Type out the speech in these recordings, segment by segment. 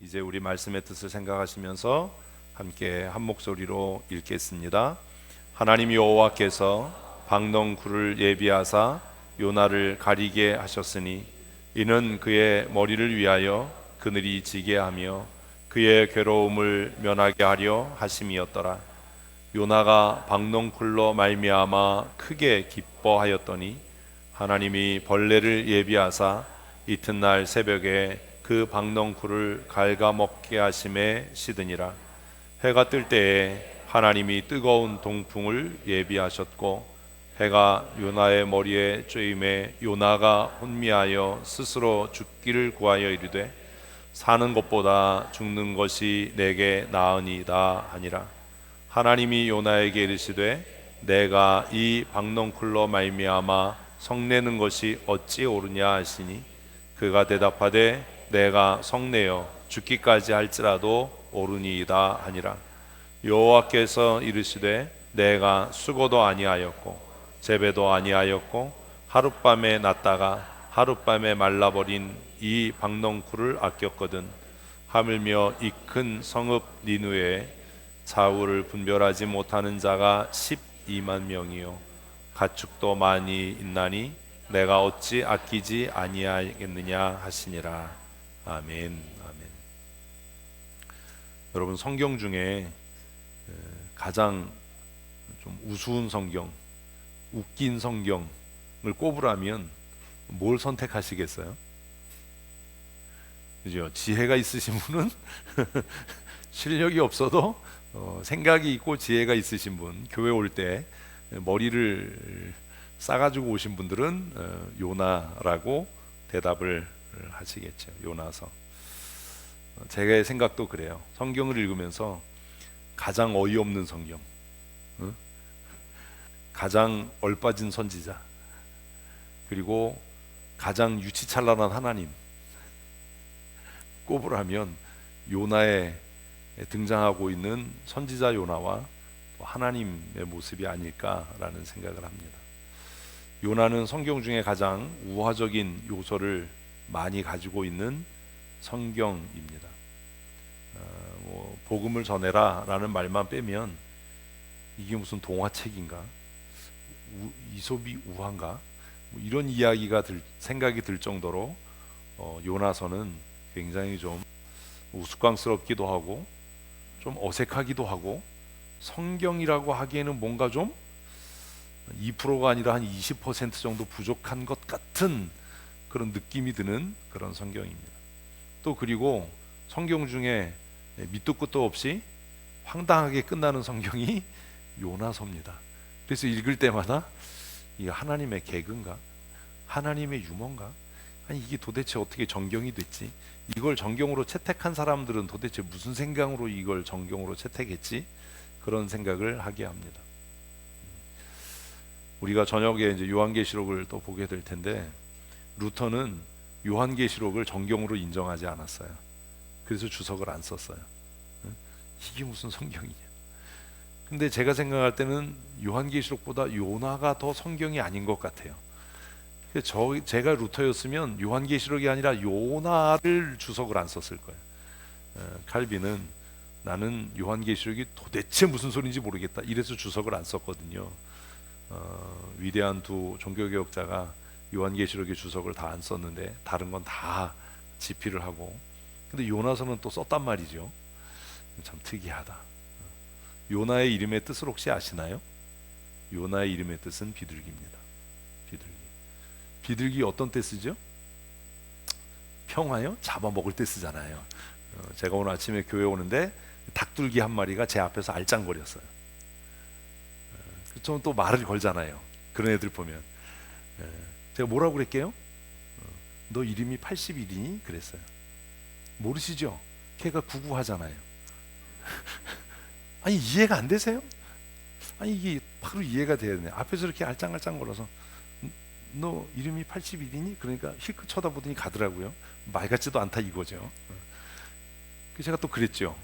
이제 우리 말씀의 뜻을 생각하시면서 함께 한 목소리로 읽겠습니다. 하나님 여호와께서 박농쿨을 예비하사 요나를 가리게 하셨으니 이는 그의 머리를 위하여 그늘이 지게 하며 그의 괴로움을 면하게 하려 하심이었더라. 요나가 박농쿨로 말미암아 크게 기뻐하였더니 하나님이 벌레를 예비하사 이튿날 새벽에 그 박농쿨을 갉아먹게 하심에 시드니라. 해가 뜰 때에 하나님이 뜨거운 동풍을 예비하셨고 해가 요나의 머리에 쬐임에 요나가 혼미하여 스스로 죽기를 구하여 이르되 사는 것보다 죽는 것이 내게 나으니이다 하니라. 하나님이 요나에게 이르시되 내가 이 박농쿨로 말미암아 성내는 것이 어찌 옳으냐 하시니 그가 대답하되 내가 성내어 죽기까지 할지라도 옳으니이다 하니라. 여호와께서 이르시되 내가 수고도 아니하였고 재배도 아니하였고 하룻밤에 났다가 하룻밤에 말라버린 이 박농쿨을 아꼈거든. 하물며 이 큰 성읍 니느웨에 사울을 분별하지 못하는 자가 12만 명이요 가축도 많이 있나니 내가 어찌 아끼지 아니하겠느냐 하시니라. 아멘. 아멘. 여러분, 성경 중에 가장 좀 우스운 성경, 웃긴 성경을 꼽으라면 뭘 선택하시겠어요? 그죠? 지혜가 있으신 분은 실력이 없어도 생각이 있고 지혜가 있으신 분, 교회 올 때 머리를 싸가지고 오신 분들은 요나라고 대답을 하시겠죠. 요나서. 제 생각도 그래요. 성경을 읽으면서 가장 어이없는 성경, 가장 얼빠진 선지자, 그리고 가장 유치찬란한 하나님 꼽으라면 요나에 등장하고 있는 선지자 요나와 하나님의 모습이 아닐까라는 생각을 합니다. 요나는 성경 중에 가장 우화적인 요소를 많이 가지고 있는 성경입니다. 복음을 전해라 라는 말만 빼면 이게 무슨 동화책인가, 이솝이 우화인가, 이런 이야기가 생각이 들 정도로 요나서는 굉장히 좀 우스꽝스럽기도 하고 좀 어색하기도 하고 성경이라고 하기에는 뭔가 좀 2%가 아니라 한 20% 정도 부족한 것 같은 그런 느낌이 드는 그런 성경입니다. 또 그리고 성경 중에 밑도 끝도 없이 황당하게 끝나는 성경이 요나서입니다. 그래서 읽을 때마다 이게 하나님의 개그인가? 하나님의 유머인가? 아니 이게 도대체 어떻게 정경이 됐지? 이걸 정경으로 채택한 사람들은 도대체 무슨 생각으로 이걸 정경으로 채택했지? 그런 생각을 하게 합니다. 우리가 저녁에 이제 요한계시록을 또 보게 될 텐데 루터는 요한계시록을 정경으로 인정하지 않았어요. 그래서 주석을 안 썼어요. 이게 무슨 성경이냐? 근데 제가 생각할 때는 요한계시록보다 요나가 더 성경이 아닌 것 같아요. 제가 루터였으면 요한계시록이 아니라 요나를 주석을 안 썼을 거예요. 칼빈은 나는 요한계시록이 도대체 무슨 소리인지 모르겠다 이래서 주석을 안 썼거든요. 위대한 두 종교개혁자가 요한계시록의 주석을 다 안 썼는데 다른 건 다 지필을 하고, 근데 요나서는 또 썼단 말이죠. 참 특이하다. 요나의 이름의 뜻을 혹시 아시나요? 요나의 이름의 뜻은 비둘기입니다. 비둘기. 비둘기 어떤 때 쓰죠? 평화요? 잡아먹을 때 쓰잖아요. 제가 오늘 아침에 교회 오는데 닭둘기 한 마리가 제 앞에서 알짱거렸어요. 저는 또 말을 걸잖아요. 그런 애들 보면 제가 뭐라고 그랬게요? 너 이름이 81이니? 그랬어요. 모르시죠? 걔가 99 하잖아요. 아니 이해가 안 되세요? 아니 이게 바로 이해가 돼야 되네. 앞에서 이렇게 알짱알짱 걸어서 너 이름이 81이니? 그러니까 힐끗 쳐다보더니 가더라고요. 말 같지도 않다 이거죠. 그래서 제가 또 그랬죠.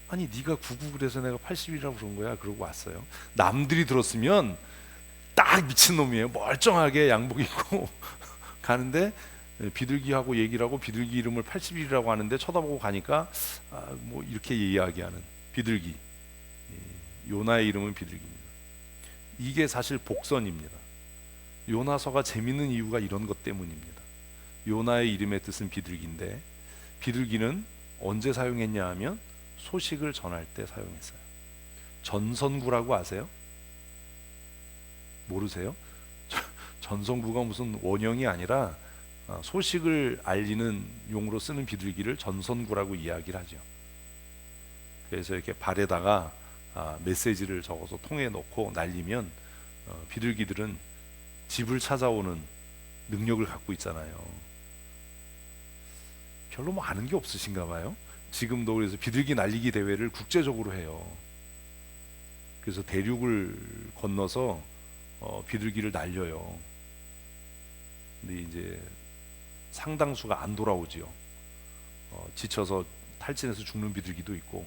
아니 네가 99 그래서 내가 80이라고 그런 거야. 그러고 왔어요. 남들이 들었으면 딱 미친놈이에요. 멀쩡하게 양복 입고 가는데 비둘기하고 얘기를 하고 비둘기 이름을 80일이라고 하는데 쳐다보고 가니까 뭐 이렇게 이야기하는 비둘기. 요나의 이름은 비둘기입니다. 이게 사실 복선입니다. 요나서가 재밌는 이유가 이런 것 때문입니다. 요나의 이름의 뜻은 비둘기인데 비둘기는 언제 사용했냐 하면 소식을 전할 때 사용했어요. 전선구라고 아세요? 모르세요? 전선구가 무슨 원형이 아니라 소식을 알리는 용으로 쓰는 비둘기를 전선구라고 이야기를 하죠. 그래서 이렇게 발에다가 메시지를 적어서 통에 넣고 날리면 비둘기들은 집을 찾아오는 능력을 갖고 있잖아요. 별로 뭐 아는 게 없으신가 봐요. 지금도 그래서 비둘기 날리기 대회를 국제적으로 해요. 그래서 대륙을 건너서 비둘기를 날려요. 근데 이제 상당수가 안 돌아오지요. 지쳐서 탈진해서 죽는 비둘기도 있고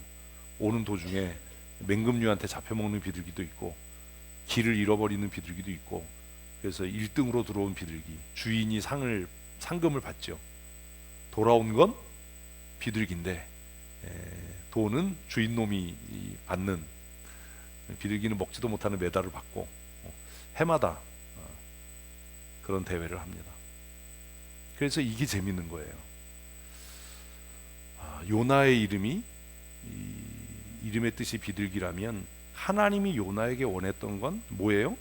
오는 도중에 맹금류한테 잡혀먹는 비둘기도 있고 길을 잃어버리는 비둘기도 있고 그래서 1등으로 들어온 비둘기 주인이 상금을 받죠. 돌아온 건 비둘기인데 돈은 주인놈이 받는 비둘기는 먹지도 못하는 메달을 받고 해마다 그런 대회를 합니다. 그래서 이게 재밌는 거예요. 요나의 이름이 이름의 뜻이 비둘기라면 하나님이 요나에게 원했던 건 뭐예요?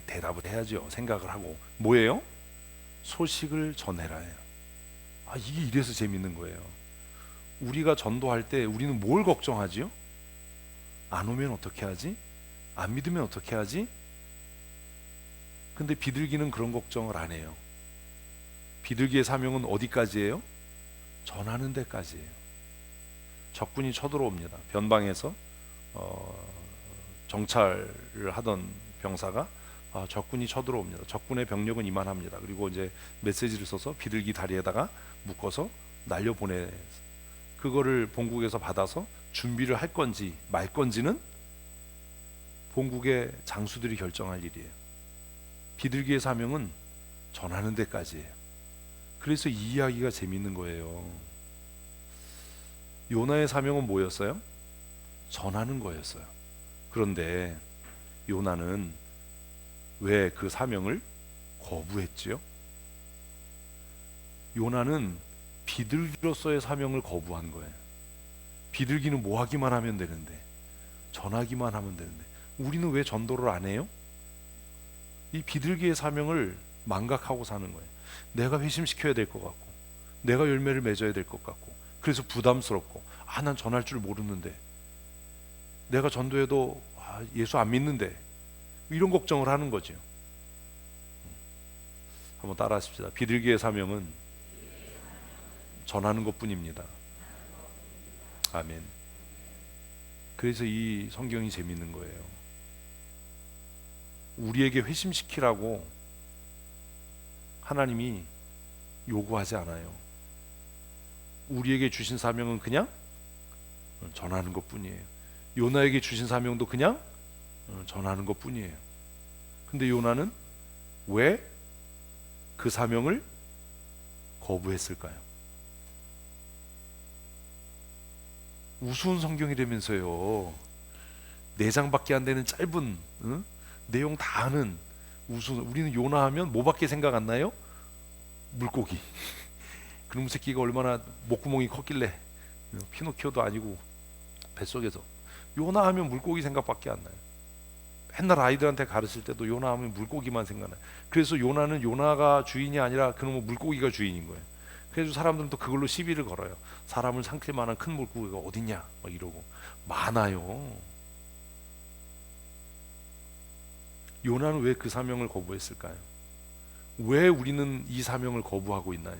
대답을 해야죠. 생각을 하고 뭐예요? 소식을 전해라예요. 이게 이래서 재밌는 거예요. 우리가 전도할 때 우리는 뭘 걱정하지요? 안 오면 어떻게 하지? 안 믿으면 어떻게 하지? 근데 비둘기는 그런 걱정을 안 해요. 비둘기의 사명은 어디까지예요? 전하는 데까지예요. 적군이 쳐들어옵니다. 변방에서 정찰을 하던 병사가 적군이 쳐들어옵니다. 적군의 병력은 이만합니다. 그리고 이제 메시지를 써서 비둘기 다리에다가 묶어서 날려보내. 그거를 본국에서 받아서 준비를 할 건지 말 건지는 본국의 장수들이 결정할 일이에요. 비둘기의 사명은 전하는 데까지예요. 그래서 이 이야기가 재밌는 거예요. 요나의 사명은 뭐였어요? 전하는 거였어요. 그런데 요나는 왜 그 사명을 거부했지요? 요나는 비둘기로서의 사명을 거부한 거예요. 비둘기는 뭐 하기만 하면 되는데, 전하기만 하면 되는데, 우리는 왜 전도를 안 해요? 이 비둘기의 사명을 망각하고 사는 거예요. 내가 회심시켜야 될 것 같고, 내가 열매를 맺어야 될 것 같고, 그래서 부담스럽고, 난 전할 줄 모르는데, 내가 전도해도 예수 안 믿는데, 이런 걱정을 하는 거죠. 한번 따라 하십시다. 비둘기의 사명은 전하는 것뿐입니다. 아멘. 그래서 이 성경이 재밌는 거예요. 우리에게 회심시키라고 하나님이 요구하지 않아요. 우리에게 주신 사명은 그냥 전하는 것뿐이에요. 요나에게 주신 사명도 그냥 전하는 것뿐이에요. 근데 요나는 왜 그 사명을 거부했을까요? 우스운 성경이라면서요. 4장밖에 안 되는 짧은 내용 다 아는 우스운. 우리는 요나 하면 뭐밖에 생각 안 나요? 물고기. 그놈 새끼가 얼마나 목구멍이 컸길래 피노키오도 아니고 뱃속에서. 요나 하면 물고기 생각밖에 안 나요. 옛날 아이들한테 가르칠 때도 요나 하면 물고기만 생각나요. 그래서 요나는 요나가 주인이 아니라 그놈은 물고기가 주인인 거예요. 그래서 사람들은 또 그걸로 시비를 걸어요. 사람을 삼킬 만한 큰 물고기가 어딨냐 막 이러고. 많아요. 요나는 왜 그 사명을 거부했을까요? 왜 우리는 이 사명을 거부하고 있나요?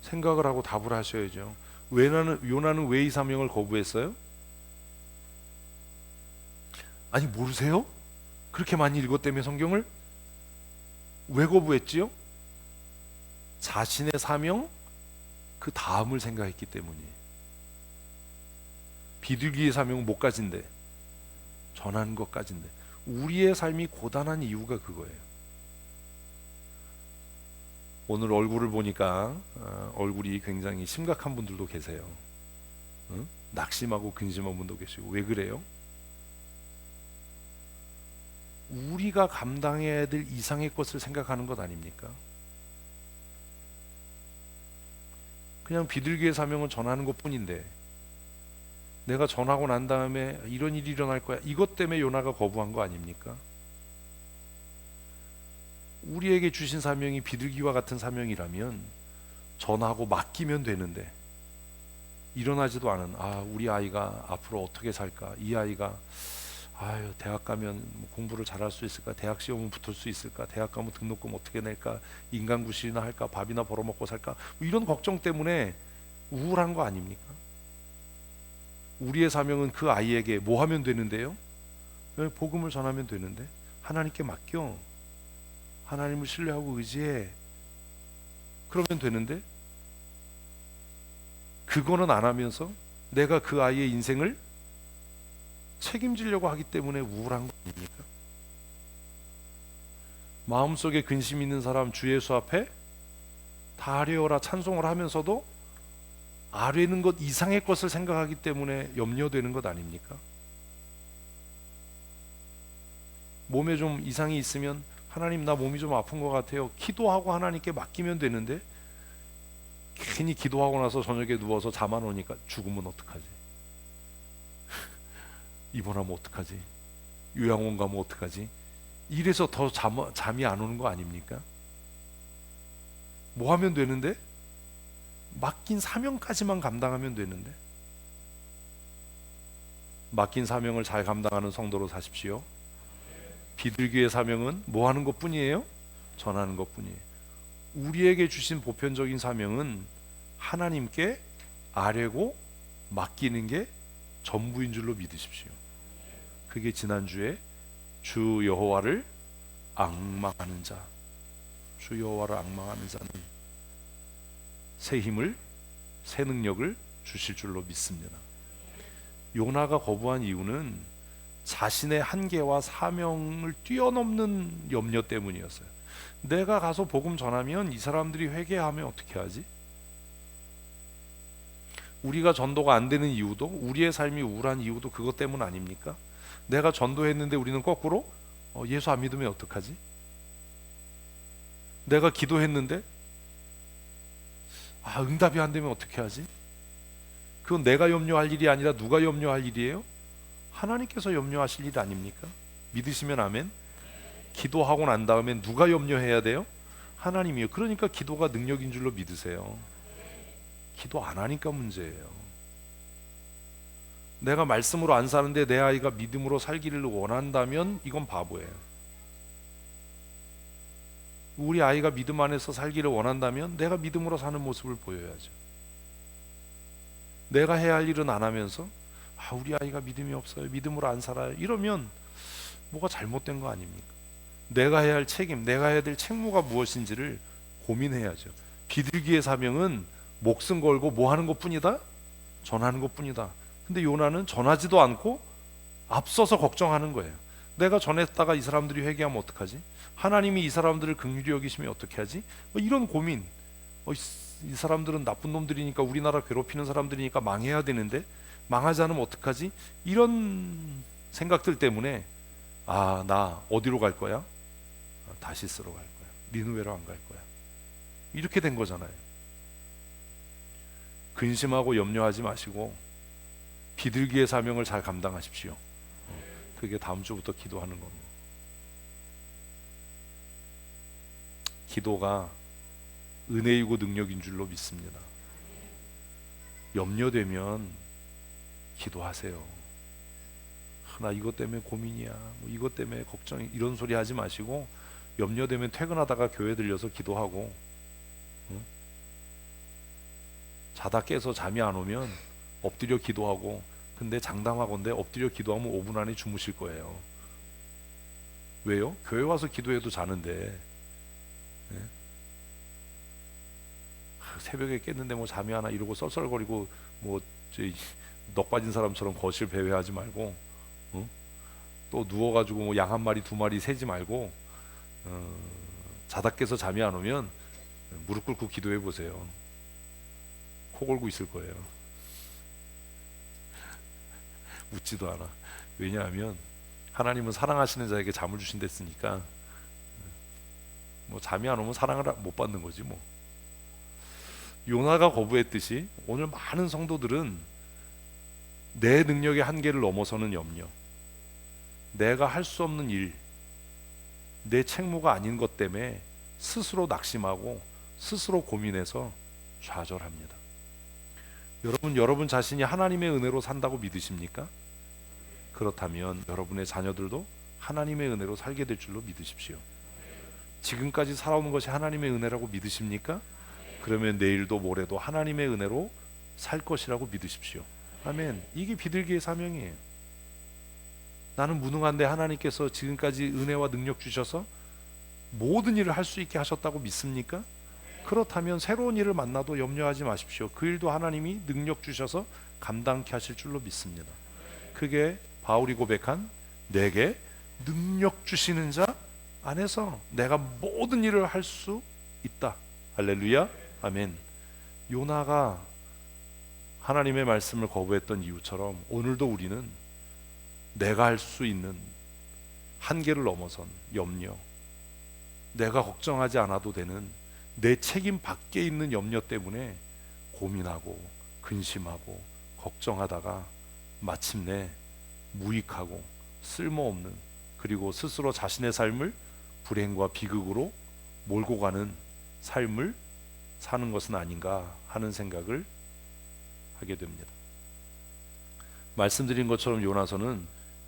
생각을 하고 답을 하셔야죠. 요나는 왜 이 사명을 거부했어요? 아니 모르세요? 그렇게 많이 읽었다며 성경을? 왜 거부했지요? 자신의 사명 그 다음을 생각했기 때문이에요. 비둘기의 사명은 뭐까지인데? 전하는 것까지인데 우리의 삶이 고단한 이유가 그거예요. 오늘 얼굴을 보니까 얼굴이 굉장히 심각한 분들도 계세요. 낙심하고 근심한 분도 계시고. 왜 그래요? 우리가 감당해야 될 이상의 것을 생각하는 것 아닙니까? 그냥 비둘기의 사명은 전하는 것뿐인데, 내가 전하고 난 다음에 이런 일이 일어날 거야, 이것 때문에 요나가 거부한 거 아닙니까? 우리에게 주신 사명이 비둘기와 같은 사명이라면 전하고 맡기면 되는데, 일어나지도 않은, 우리 아이가 앞으로 어떻게 살까, 이 아이가 대학 가면 공부를 잘할 수 있을까, 대학 시험은 붙을 수 있을까, 대학 가면 등록금 어떻게 낼까, 인간구실이나 할까, 밥이나 벌어먹고 살까, 이런 걱정 때문에 우울한 거 아닙니까? 우리의 사명은 그 아이에게 뭐 하면 되는데요? 복음을 전하면 되는데, 하나님께 맡겨, 하나님을 신뢰하고 의지해, 그러면 되는데, 그거는 안 하면서 내가 그 아이의 인생을 책임지려고 하기 때문에 우울한 거 아닙니까? 마음속에 근심 있는 사람 주 예수 앞에 다 아뢰어라 찬송을 하면서도 아뢰는 것 이상의 것을 생각하기 때문에 염려되는 것 아닙니까? 몸에 좀 이상이 있으면 하나님, 나 몸이 좀 아픈 것 같아요, 기도하고 하나님께 맡기면 되는데, 괜히 기도하고 나서 저녁에 누워서 잠 안 오니까 죽으면 어떡하지? 입원하면 어떡하지? 요양원 가면 어떡하지? 이래서 더 잠이 안 오는 거 아닙니까? 뭐 하면 되는데? 맡긴 사명까지만 감당하면 되는데, 맡긴 사명을 잘 감당하는 성도로 사십시오. 비둘기의 사명은 뭐 하는 것 뿐이에요? 전하는 것 뿐이에요. 우리에게 주신 보편적인 사명은 하나님께 아뢰고 맡기는 게 전부인 줄로 믿으십시오. 그게 지난주에 주 여호와를 앙망하는 자, 주 여호와를 앙망하는 자는 새 힘을, 새 능력을 주실 줄로 믿습니다. 요나가 거부한 이유는 자신의 한계와 사명을 뛰어넘는 염려 때문이었어요. 내가 가서 복음 전하면 이 사람들이 회개하면 어떻게 하지? 우리가 전도가 안 되는 이유도, 우리의 삶이 우울한 이유도 그것 때문 아닙니까? 내가 전도했는데 우리는 거꾸로 예수 안 믿으면 어떡하지? 내가 기도했는데 응답이 안 되면 어떻게 하지? 그건 내가 염려할 일이 아니라 누가 염려할 일이에요? 하나님께서 염려하실 일 아닙니까? 믿으시면 아멘. 기도하고 난 다음에 누가 염려해야 돼요? 하나님이요. 그러니까 기도가 능력인 줄로 믿으세요. 기도 안 하니까 문제예요. 내가 말씀으로 안 사는데 내 아이가 믿음으로 살기를 원한다면 이건 바보예요. 우리 아이가 믿음 안에서 살기를 원한다면 내가 믿음으로 사는 모습을 보여야죠. 내가 해야 할 일은 안 하면서 우리 아이가 믿음이 없어요, 믿음으로 안 살아요, 이러면 뭐가 잘못된 거 아닙니까? 내가 해야 할 책임, 내가 해야 될 책무가 무엇인지를 고민해야죠. 비둘기의 사명은 목숨 걸고 뭐 하는 것 뿐이다? 전하는 것 뿐이다. 근데 요나는 전하지도 않고 앞서서 걱정하는 거예요. 내가 전했다가 이 사람들이 회개하면 어떡하지? 하나님이 이 사람들을 긍휼히 여기시면 어떻게 하지? 이런 고민. 이 사람들은 나쁜 놈들이니까, 우리나라 괴롭히는 사람들이니까 망해야 되는데 망하지 않으면 어떡하지? 이런 생각들 때문에 나 어디로 갈 거야? 다시스로 갈 거야. 니느웨로 안 갈 거야. 이렇게 된 거잖아요. 근심하고 염려하지 마시고 비둘기의 사명을 잘 감당하십시오. 그게 다음 주부터 기도하는 겁니다. 기도가 은혜이고 능력인 줄로 믿습니다. 염려되면 기도하세요. 나 이것 때문에 고민이야, 이것 때문에 걱정이, 이런 소리 하지 마시고 염려되면 퇴근하다가 교회 들려서 기도하고, 자다 깨서 잠이 안 오면 엎드려 기도하고. 근데 장담하건대 엎드려 기도하면 5분 안에 주무실 거예요. 왜요? 교회 와서 기도해도 자는데. 새벽에 깼는데 잠이 안 와 이러고 썰썰거리고 넋 빠진 사람처럼 거실 배회하지 말고, 또 누워가지고 양 한 마리 두 마리 세지 말고, 자다 깨서 잠이 안 오면 무릎 꿇고 기도해 보세요. 코 골고 있을 거예요. 웃지도 않아. 왜냐하면 하나님은 사랑하시는 자에게 잠을 주신댔으니까 뭐 잠이 안 오면 사랑을 못 받는 거지 뭐. 요나가 거부했듯이 오늘 많은 성도들은 내 능력의 한계를 넘어서는 염려, 내가 할 수 없는 일, 내 책무가 아닌 것 때문에 스스로 낙심하고 스스로 고민해서 좌절합니다. 여러분 자신이 하나님의 은혜로 산다고 믿으십니까? 그렇다면 여러분의 자녀들도 하나님의 은혜로 살게 될 줄로 믿으십시오. 지금까지 살아오는 것이 하나님의 은혜라고 믿으십니까? 그러면 내일도 모레도 하나님의 은혜로 살 것이라고 믿으십시오. 아멘. 이게 비둘기의 사명이에요. 나는 무능한데 하나님께서 지금까지 은혜와 능력 주셔서 모든 일을 할 수 있게 하셨다고 믿습니까? 그렇다면 새로운 일을 만나도 염려하지 마십시오. 그 일도 하나님이 능력 주셔서 감당케 하실 줄로 믿습니다. 그게 바울이 고백한 내게 능력 주시는 자 안에서 내가 모든 일을 할 수 있다. 할렐루야. 아멘. 요나가 하나님의 말씀을 거부했던 이유처럼 오늘도 우리는 내가 할 수 있는 한계를 넘어선 염려, 내가 걱정하지 않아도 되는 내 책임 밖에 있는 염려 때문에 고민하고 근심하고 걱정하다가 마침내 무익하고 쓸모없는, 그리고 스스로 자신의 삶을 불행과 비극으로 몰고 가는 삶을 사는 것은 아닌가 하는 생각을 하게 됩니다. 말씀드린 것처럼 요나서는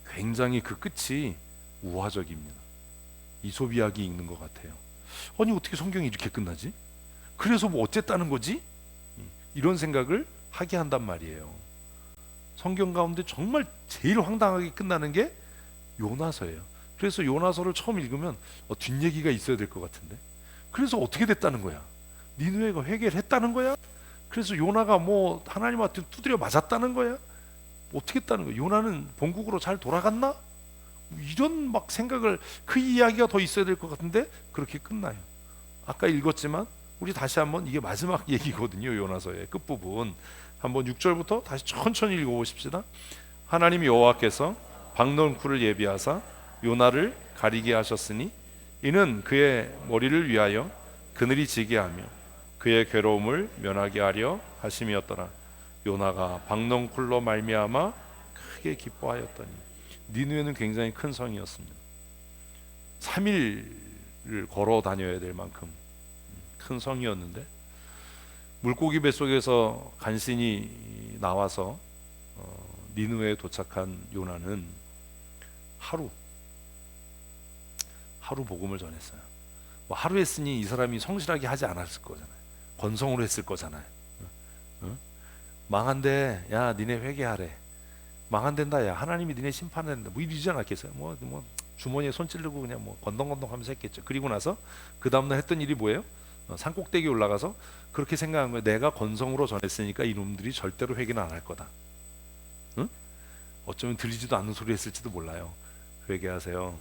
굉장히 그 끝이 우화적입니다. 이솝 이야기 읽는 것 같아요. 아니 어떻게 성경이 이렇게 끝나지? 그래서 뭐 어쨌다는 거지? 이런 생각을 하게 한단 말이에요. 성경 가운데 정말 제일 황당하게 끝나는 게 요나서예요. 그래서 요나서를 처음 읽으면 뒷얘기가 있어야 될 것 같은데, 그래서 어떻게 됐다는 거야? 니느웨가 회개를 했다는 거야? 그래서 요나가 뭐 하나님한테 두드려 맞았다는 거야? 어떻게 했다는 거야? 요나는 본국으로 잘 돌아갔나? 이런 막 생각을, 그 이야기가 더 있어야 될 것 같은데 그렇게 끝나요. 아까 읽었지만 우리 다시 한번, 이게 마지막 얘기거든요. 요나서의 끝부분 한번 6절부터 다시 천천히 읽어보십시다. 하나님 여호와께서 박넝쿨을 예비하사 요나를 가리게 하셨으니 이는 그의 머리를 위하여 그늘이 지게 하며 그의 괴로움을 면하게 하려 하심이었더라. 요나가 박넝쿨로 말미암아 크게 기뻐하였더니. 니느웨는 굉장히 큰 성이었습니다. 3일을 걸어 다녀야 될 만큼 큰 성이었는데, 물고기 뱃속에서 간신히 나와서 니느웨에 도착한 요나는 하루 복음을 전했어요. 뭐 하루 했으니 이 사람이 성실하게 하지 않았을 거잖아요. 건성으로 했을 거잖아요. 망한데 야 니네 회개하래. 망한된다 야 하나님이 니네 심판한다 뭐 이러지 않았겠어요? 뭐 주머니에 손 찌르고 그냥 뭐 건덩건덩 하면서 했겠죠. 그리고 나서 그 다음날 했던 일이 뭐예요? 산꼭대기에 올라가서 그렇게 생각한 거예요. 내가 건성으로 전했으니까 이놈들이 절대로 회개는 안 할 거다. 응? 어쩌면 들리지도 않는 소리 했을지도 몰라요. 회개하세요.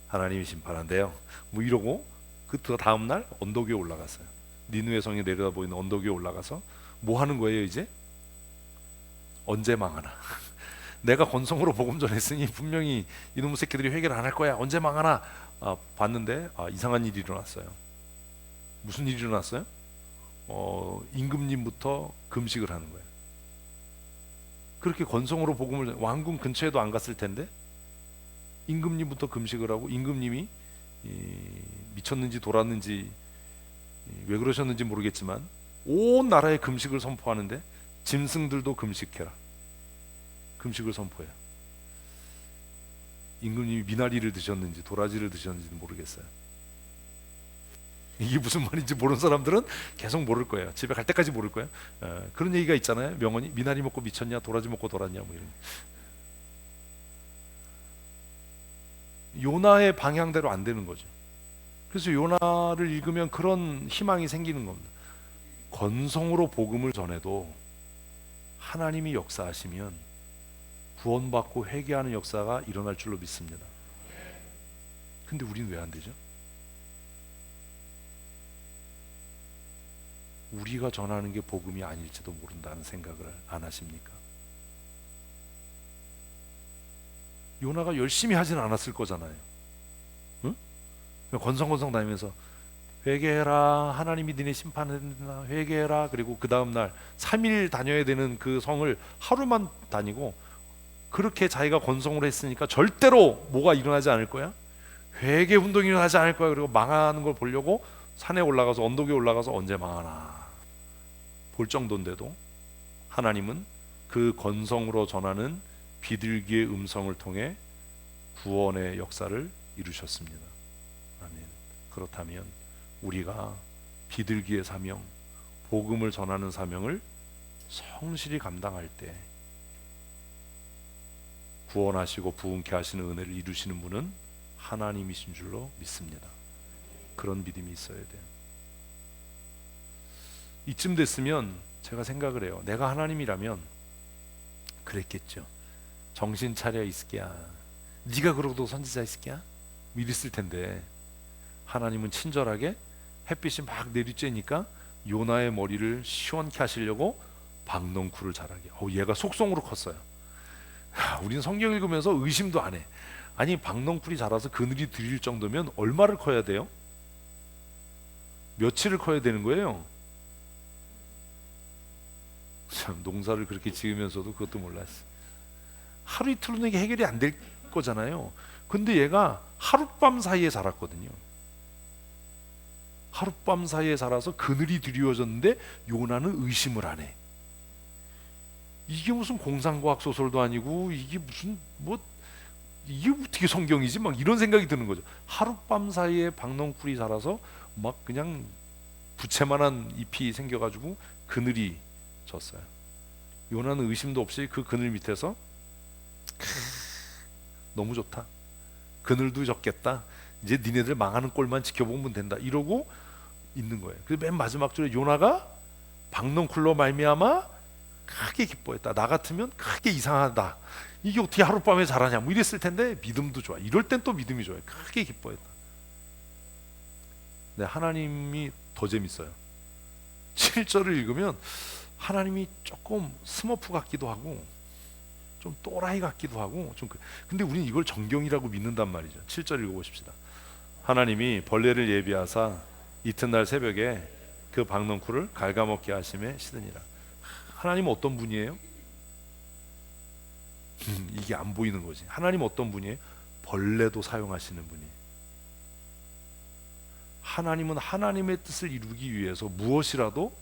하나님이 심판한대요. 뭐 이러고 그 다음날 언덕 위에 올라갔어요. 니느웨 성이 내려다 보이는 언덕 위에 올라가서 뭐 하는 거예요 이제? 언제 망하나? 내가 건성으로 복음 전했으니 분명히 이놈의 새끼들이 회개를 안 할 거야. 언제 망하나? 봤는데 이상한 일이 일어났어요. 무슨 일이 일어났어요? 임금님부터 금식을 하는 거예요. 그렇게 건성으로 복음을, 왕궁 근처에도 안 갔을 텐데 임금님부터 금식을 하고, 임금님이 미쳤는지 돌았는지 왜 그러셨는지 모르겠지만 온 나라에 금식을 선포하는데 짐승들도 금식해라. 금식을 선포해요. 임금님이 미나리를 드셨는지 도라지를 드셨는지는 모르겠어요. 이게 무슨 말인지 모르는 사람들은 계속 모를 거예요. 집에 갈 때까지 모를 거예요. 그런 얘기가 있잖아요. 명언이 미나리 먹고 미쳤냐 도라지 먹고 돌았냐 뭐 이런. 요나의 방향대로 안 되는 거죠. 그래서 요나를 읽으면 그런 희망이 생기는 겁니다. 건성으로 복음을 전해도 하나님이 역사하시면 구원받고 회개하는 역사가 일어날 줄로 믿습니다. 근데 우리는 왜 안 되죠? 우리가 전하는 게 복음이 아닐지도 모른다는 생각을 안 하십니까? 요나가 열심히 하진 않았을 거잖아요. 응? 건성건성 다니면서 회개해라, 하나님이 니네 심판한다, 회개해라. 그리고 그 다음날 3일 다녀야 되는 그 성을 하루만 다니고, 그렇게 자기가 건성을 했으니까 절대로 뭐가 일어나지 않을 거야, 회개 운동이 일어나지 않을 거야. 그리고 망하는 걸 보려고 산에 올라가서, 언덕에 올라가서 언제 망하나 볼 정도인데도 하나님은 그 건성으로 전하는 비둘기의 음성을 통해 구원의 역사를 이루셨습니다. 아멘. 그렇다면 우리가 비둘기의 사명, 복음을 전하는 사명을 성실히 감당할 때 구원하시고 부흥케 하시는 은혜를 이루시는 분은 하나님이신 줄로 믿습니다. 그런 믿음이 있어야 돼요. 이쯤 됐으면 제가 생각을 해요. 내가 하나님이라면 그랬겠죠. 정신 차려 이스기야, 네가 그러고도 선지자 이스기야? 이랬을 텐데 하나님은 친절하게 햇빛이 막 내리쬐니까 요나의 머리를 시원케 하시려고 박넝쿨을 자라게. 얘가 속성으로 컸어요. 우리는 성경 읽으면서 의심도 안 해. 아니, 박넝쿨이 자라서 그늘이 들일 정도면 얼마를 커야 돼요? 며칠을 커야 되는 거예요? 참, 농사를 그렇게 지으면서도 그것도 몰랐어. 하루 이틀로는 이게 해결이 안 될 거잖아요. 근데 얘가 하룻밤 사이에 자랐거든요. 하룻밤 사이에 자라서 그늘이 드리워졌는데 요나는 의심을 안 해. 이게 무슨 공상과학 소설도 아니고 이게 무슨 이게 어떻게 성경이지? 막 이런 생각이 드는 거죠. 하룻밤 사이에 박넝쿨이 자라서 막 그냥 부채만한 잎이 생겨가지고 그늘이 졌어요. 요나는 의심도 없이 그 그늘 밑에서 너무 좋다, 그늘도 졌겠다, 이제 니네들 망하는 꼴만 지켜보면 된다, 이러고 있는 거예요. 그래서 맨 마지막 줄에 요나가 박넝쿨로 말미암아 크게 기뻐했다. 나 같으면 크게 이상하다, 이게 어떻게 하룻밤에 자라냐, 뭐 이랬을 텐데 믿음도 좋아. 이럴 땐 또 믿음이 좋아요. 크게 기뻐했다. 네, 하나님이 더 재밌어요. 7절을 읽으면 하나님이 조금 스머프 같기도 하고 좀 또라이 같기도 하고 좀 근데 우리는 이걸 정경이라고 믿는단 말이죠. 7절 읽어보십시다. 하나님이 벌레를 예비하사 이튿날 새벽에 그 박넝쿨을 갉아먹게 하심에 시드니라. 하나님은 어떤 분이에요? 이게 안 보이는 거지. 하나님은 어떤 분이에요? 벌레도 사용하시는 분이에요. 하나님은 하나님의 뜻을 이루기 위해서 무엇이라도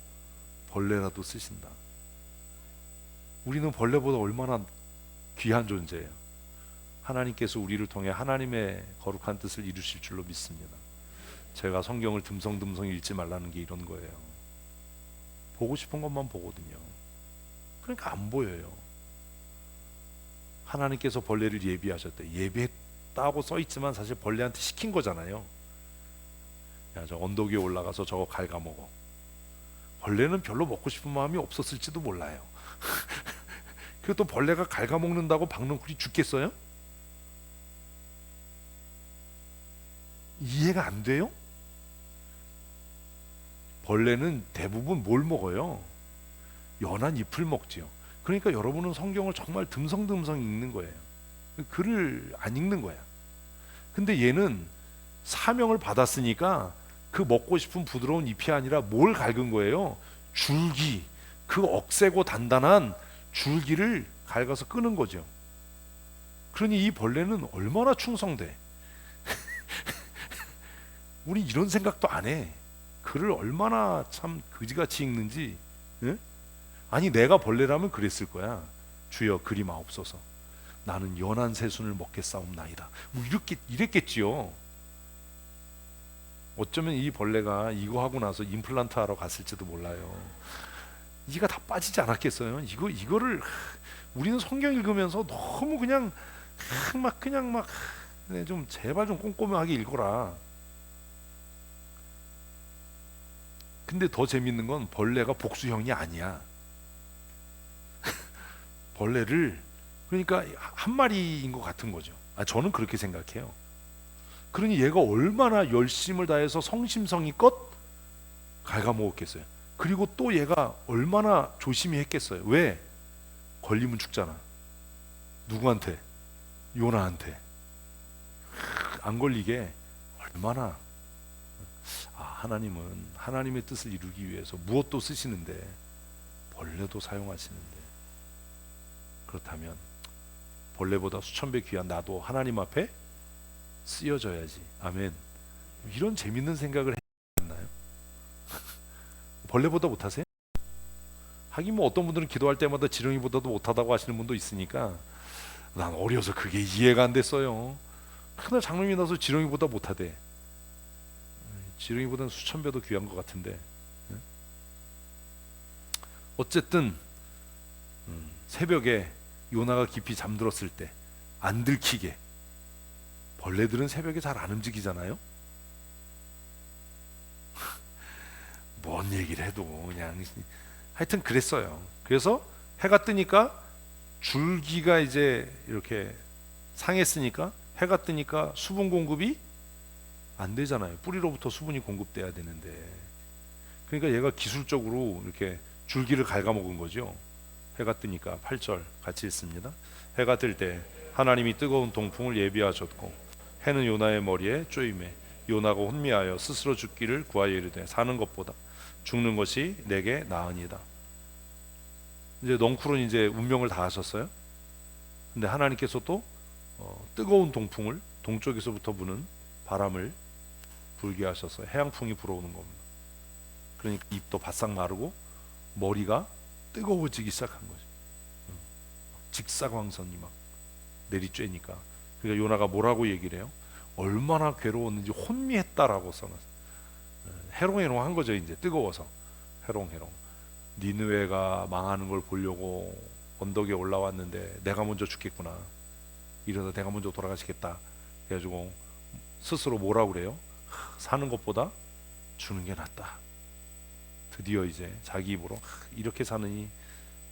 벌레라도 쓰신다. 우리는 벌레보다 얼마나 귀한 존재예요. 하나님께서 우리를 통해 하나님의 거룩한 뜻을 이루실 줄로 믿습니다. 제가 성경을 듬성듬성 읽지 말라는 게 이런 거예요. 보고 싶은 것만 보거든요. 그러니까 안 보여요. 하나님께서 벌레를 예비하셨대. 예비했다고 써있지만 사실 벌레한테 시킨 거잖아요. 야, 저 언덕 위에 올라가서 저거 갉아먹어. 벌레는 별로 먹고 싶은 마음이 없었을지도 몰라요. 그리고 또 벌레가 갉아먹는다고 박넝쿨이 죽겠어요? 이해가 안 돼요? 벌레는 대부분 뭘 먹어요? 연한 잎을 먹지요. 그러니까 여러분은 성경을 정말 듬성듬성 읽는 거예요. 글을 안 읽는 거야. 근데 얘는 사명을 받았으니까 그 먹고 싶은 부드러운 잎이 아니라 뭘 갉은 거예요? 줄기, 그 억세고 단단한 줄기를 갉아서 끄는 거죠. 그러니 이 벌레는 얼마나 충성돼. 우리 이런 생각도 안 해. 글을 얼마나 참 그지같이 읽는지. 예? 아니, 내가 벌레라면 그랬을 거야. 주여 그리 마옵소서. 나는 연한 새순을 먹겠사옵나이다. 뭐 이랬겠지요. 어쩌면 이 벌레가 이거 하고 나서 임플란트 하러 갔을지도 몰라요. 이가 다 빠지지 않았겠어요? 이거를 우리는 성경 읽으면서 너무 그냥 좀 제발 좀 꼼꼼하게 읽어라. 근데 더 재밌는 건 벌레가 복수형이 아니야. 벌레를 그러니까 한 마리인 것 같은 거죠. 저는 그렇게 생각해요. 그러니 얘가 얼마나 열심을 다해서 성심성의껏 갉아먹었겠어요. 그리고 또 얘가 얼마나 조심히 했겠어요. 왜? 걸리면 죽잖아. 누구한테? 요나한테. 안 걸리게 얼마나. 하나님은 하나님의 뜻을 이루기 위해서 무엇도 쓰시는데 벌레도 사용하시는데, 그렇다면 벌레보다 수천 배 귀한 나도 하나님 앞에 쓰여져야지. 아멘. 이런 재밌는 생각을 했나요? 벌레보다 못하세요? 하긴 뭐 어떤 분들은 기도할 때마다 지렁이보다도 못하다고 하시는 분도 있으니까, 난 어려서 그게 이해가 안 됐어요. 그날 장롱이 나서 지렁이보다 못하대. 지렁이보다는 수천 배도 귀한 것 같은데. 어쨌든 새벽에 요나가 깊이 잠들었을 때 안 들키게, 벌레들은 새벽에 잘 안 움직이잖아요. 뭔 얘기를 해도 그냥 하여튼 그랬어요. 그래서 해가 뜨니까 줄기가 이제 이렇게 상했으니까, 해가 뜨니까 수분 공급이 안 되잖아요. 뿌리로부터 수분이 공급돼야 되는데, 그러니까 얘가 기술적으로 이렇게 줄기를 갉아먹은 거죠. 해가 뜨니까 8절 같이 읽습니다. 해가 뜰 때 하나님이 뜨거운 동풍을 예비하셨고 해는 요나의 머리에 쪼임해 요나가 혼미하여 스스로 죽기를 구하여 이르되 사는 것보다 죽는 것이 내게 나으니이다. 이제 넝쿨은 이제 운명을 다 하셨어요. 근데 하나님께서 또 뜨거운 동풍을, 동쪽에서부터 부는 바람을 불게 하셔서 해양풍이 불어오는 겁니다. 그러니까 입도 바싹 마르고 머리가 뜨거워지기 시작한 거죠. 직사광선이 막 내리쬐니까. 그러니까 요나가 뭐라고 얘기를 해요? 얼마나 괴로웠는지 혼미했다라고 써놨어요. 해롱해롱 한 거죠. 이제 뜨거워서 해롱해롱. 니느웨가 망하는 걸 보려고 언덕에 올라왔는데 내가 먼저 죽겠구나, 이러다 내가 먼저 돌아가시겠다 그래가지고 스스로 뭐라고 그래요? 사는 것보다 죽는 게 낫다. 드디어 이제 자기 입으로 이렇게 사느니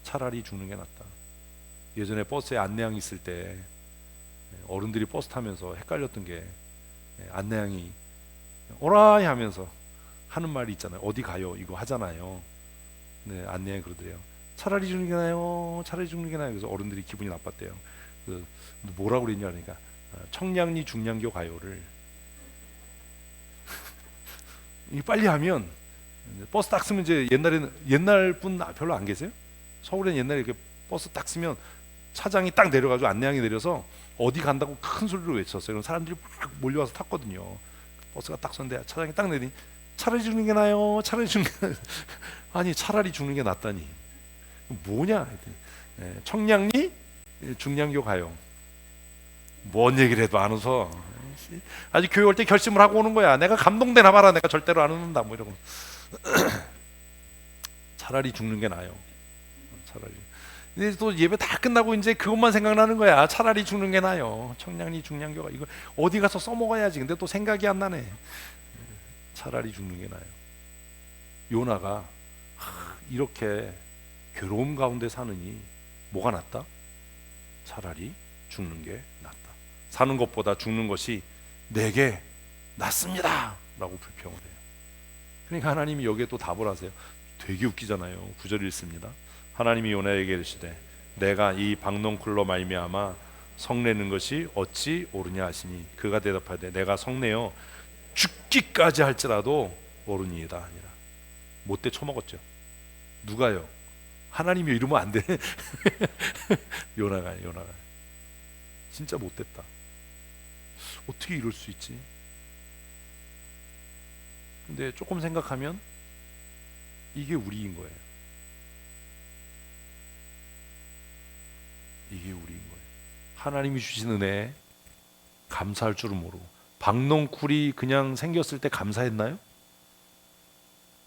차라리 죽는 게 낫다. 예전에 버스에 안내양이 있을 때 어른들이 버스 타면서 헷갈렸던 게, 안내양이 오라이 하면서 하는 말이 있잖아요. 어디 가요? 이거 하잖아요. 네, 안내양이 그러더래요. 차라리 죽는 게 나아요. 차라리 죽는 게 나아요. 그래서 어른들이 기분이 나빴대요. 그 뭐라고 그랬냐 그러니까 청량리 중량교 가요를 빨리 하면 버스 딱 쓰면, 이제 옛날 분 별로 안 계세요? 서울에는 옛날에 이렇게 버스 딱 쓰면 차장이 딱 내려가지고 안내양이 내려서 어디 간다고 큰 소리로 외쳤어요. 그럼 사람들이 막 몰려와서 탔거든요. 버스가 딱 섰는데 차장이 딱 내리니 차라리 죽는 게 나아요. 차라리 죽는 게 나아요. 아니 차라리 죽는 게 낫다니 뭐냐. 청량리 중량교 가요. 뭔 얘기를 해도 안 웃어. 아직 교회 올 때 결심을 하고 오는 거야. 내가 감동되나 봐라. 내가 절대로 안 웃는다 뭐 이러고. 차라리 죽는 게 나아요. 차라리. 근데 또 예배 다 끝나고 이제 그것만 생각나는 거야. 차라리 죽는 게 나아요. 청량리 중량교가 이거 어디 가서 써먹어야지. 근데 또 생각이 안 나네. 차라리 죽는 게 나아요. 요나가 이렇게 괴로움 가운데 사느니 뭐가 낫다? 차라리 죽는 게 낫다. 사는 것보다 죽는 것이 내게 낫습니다 라고 불평을 해요. 그러니까 하나님이 여기에 또 답을 하세요. 되게 웃기잖아요. 9절 읽습니다. 하나님이 요나에게 이르시되 내가 이 박넝쿨로 말미암아 성내는 것이 어찌 옳으냐 하시니 그가 대답하되 내가 성내어 죽기까지 할지라도 옳으니이다 아니라. 못돼 처먹었죠. 누가요? 하나님이 이러면 안 돼. 요나가 진짜 못됐다. 어떻게 이럴 수 있지? 근데 조금 생각하면 이게 우리인 거예요. 이게 우리인 거예요. 하나님이 주신 은혜에 감사할 줄은 모르고. 박넝쿨이 그냥 생겼을 때 감사했나요?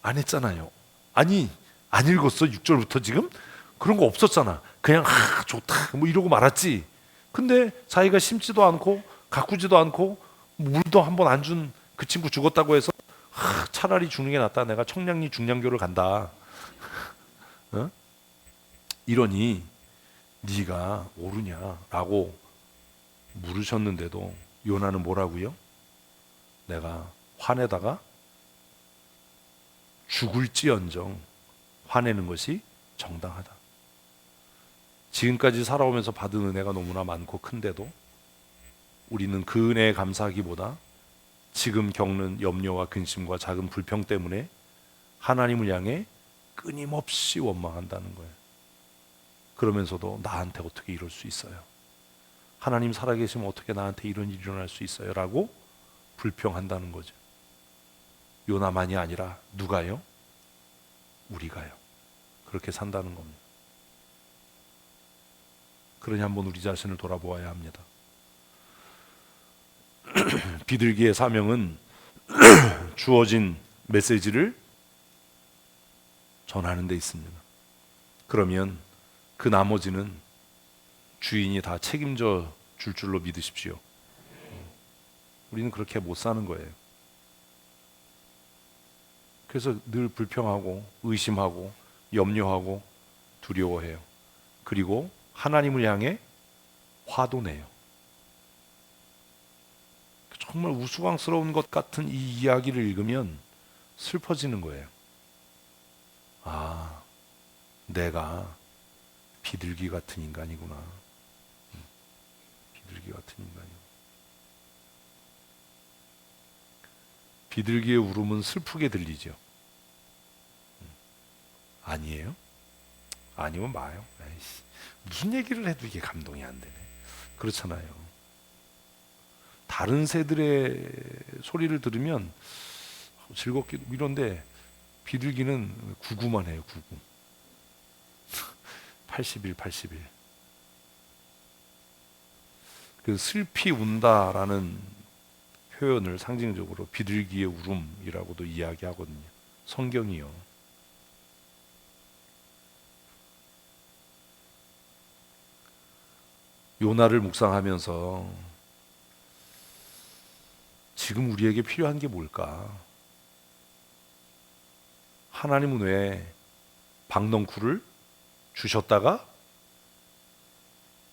안 했잖아요. 아니 안 읽었어? 6절부터 지금? 그런 거 없었잖아. 그냥 좋다 뭐 이러고 말았지. 근데 자기가 심지도 않고 가꾸지도 않고 물도 한 번 안 준 그 친구 죽었다고 해서 차라리 죽는 게 낫다. 내가 청량리 중량교를 간다. 어? 이러니 네가 옳으냐라고 물으셨는데도 요나는 뭐라고요? 내가 화내다가 죽을지언정 화내는 것이 정당하다. 지금까지 살아오면서 받은 은혜가 너무나 많고 큰데도 우리는 그 은혜에 감사하기보다 지금 겪는 염려와 근심과 작은 불평 때문에 하나님을 향해 끊임없이 원망한다는 거예요. 그러면서도 나한테 어떻게 이럴 수 있어요? 하나님 살아계시면 어떻게 나한테 이런 일이 일어날 수 있어요? 라고 불평한다는 거죠. 요나만이 아니라 누가요? 우리가요. 그렇게 산다는 겁니다. 그러니 한번 우리 자신을 돌아보아야 합니다. 비둘기의 사명은 주어진 메시지를 전하는 데 있습니다. 그러면 그 나머지는 주인이 다 책임져 줄 줄로 믿으십시오. 우리는 그렇게 못 사는 거예요. 그래서 늘 불평하고 의심하고 염려하고 두려워해요. 그리고 하나님을 향해 화도 내요. 정말 우스꽝스러운 것 같은 이 이야기를 읽으면 슬퍼지는 거예요. 아, 내가 비둘기 같은 인간이구나. 비둘기 같은 인간이구나. 비둘기의 울음은 슬프게 들리죠. 아니에요? 아니면 마요. 에이씨, 무슨 얘기를 해도 이게 감동이 안 되네. 그렇잖아요. 다른 새들의 소리를 들으면 즐겁게 이런데 비둘기는 구구만 해요. 구구. 80일, 80일. 그 슬피 운다라는 표현을 상징적으로 비둘기의 울음이라고도 이야기하거든요. 성경이요. 요나를 묵상하면서 지금 우리에게 필요한 게 뭘까? 하나님은 왜 박넝쿨을 주셨다가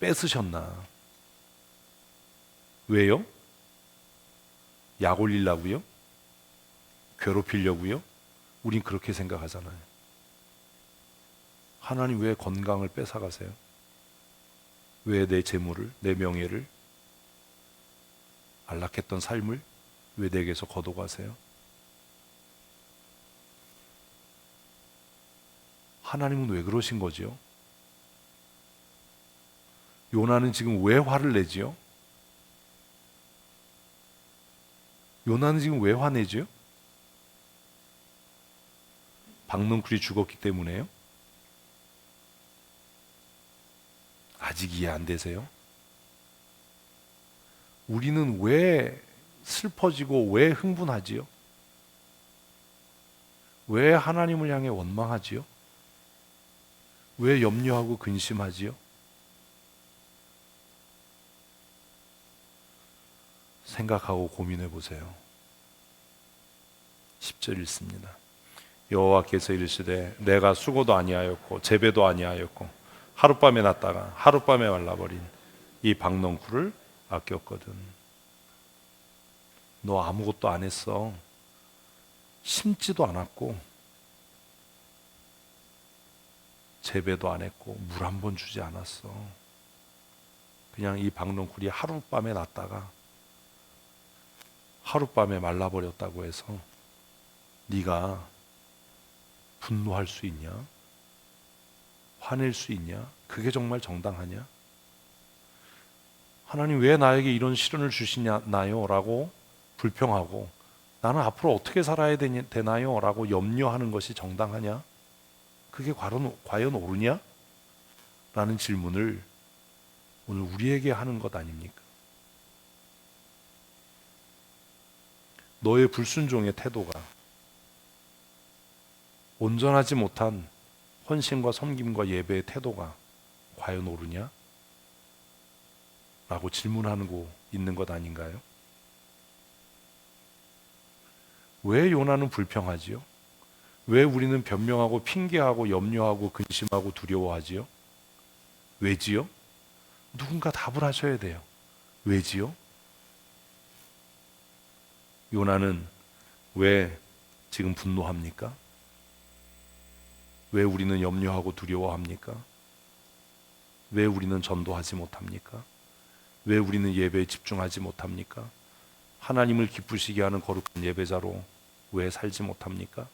뺏으셨나? 왜요? 약 올리려고요? 괴롭히려고요? 우린 그렇게 생각하잖아요. 하나님 왜 건강을 뺏어가세요? 왜 내 재물을, 내 명예를, 안락했던 삶을 왜 내게서 거둬가세요? 하나님은 왜 그러신 거지요? 요나는 지금 왜 화를 내지요? 요나는 지금 왜 화내지요? 박넝쿨이 죽었기 때문에요? 아직 이해 안 되세요? 우리는 왜 슬퍼지고 왜 흥분하지요? 왜 하나님을 향해 원망하지요? 왜 염려하고 근심하지요? 생각하고 고민해 보세요. 10절 읽습니다. 여호와께서 이르시되 내가 수고도 아니하였고 재배도 아니하였고 하룻밤에 났다가 하룻밤에 말라버린 이 박넝쿨을 아꼈거든. 너 아무것도 안 했어. 심지도 않았고 재배도 안 했고 물 한 번 주지 않았어. 그냥 이 박넝쿨이 하룻밤에 났다가 하룻밤에 말라버렸다고 해서 네가 분노할 수 있냐? 화낼 수 있냐? 그게 정말 정당하냐? 하나님 왜 나에게 이런 시련을 주시나요? 라고 불평하고 나는 앞으로 어떻게 살아야 되나요? 라고 염려하는 것이 정당하냐? 그게 과연 옳으냐? 라는 질문을 오늘 우리에게 하는 것 아닙니까? 너의 불순종의 태도가 온전하지 못한 헌신과 섬김과 예배의 태도가 과연 옳으냐? 라고 질문하고 있는 것 아닌가요? 왜 요나는 불평하지요? 왜 우리는 변명하고 핑계하고 염려하고 근심하고 두려워하지요? 왜지요? 누군가 답을 하셔야 돼요. 왜지요? 요나는 왜 지금 분노합니까? 왜 우리는 염려하고 두려워합니까? 왜 우리는 전도하지 못합니까? 왜 우리는 예배에 집중하지 못합니까? 하나님을 기쁘시게 하는 거룩한 예배자로 왜 살지 못합니까?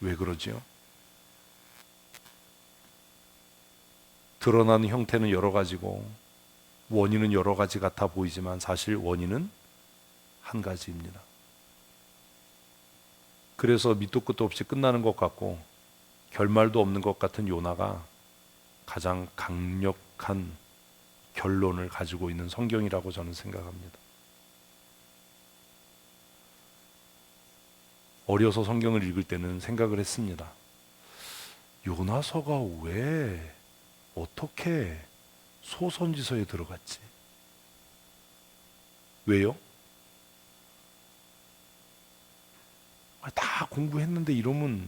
왜 그러지요? 드러나는 형태는 여러 가지고 원인은 여러 가지 같아 보이지만 사실 원인은 한 가지입니다. 그래서 밑도 끝도 없이 끝나는 것 같고 결말도 없는 것 같은 요나가 가장 강력한 결론을 가지고 있는 성경이라고 저는 생각합니다. 어려서 성경을 읽을 때는 생각을 했습니다. 요나서가 왜 어떻게 소선지서에 들어갔지? 왜요? 다 공부했는데 이러면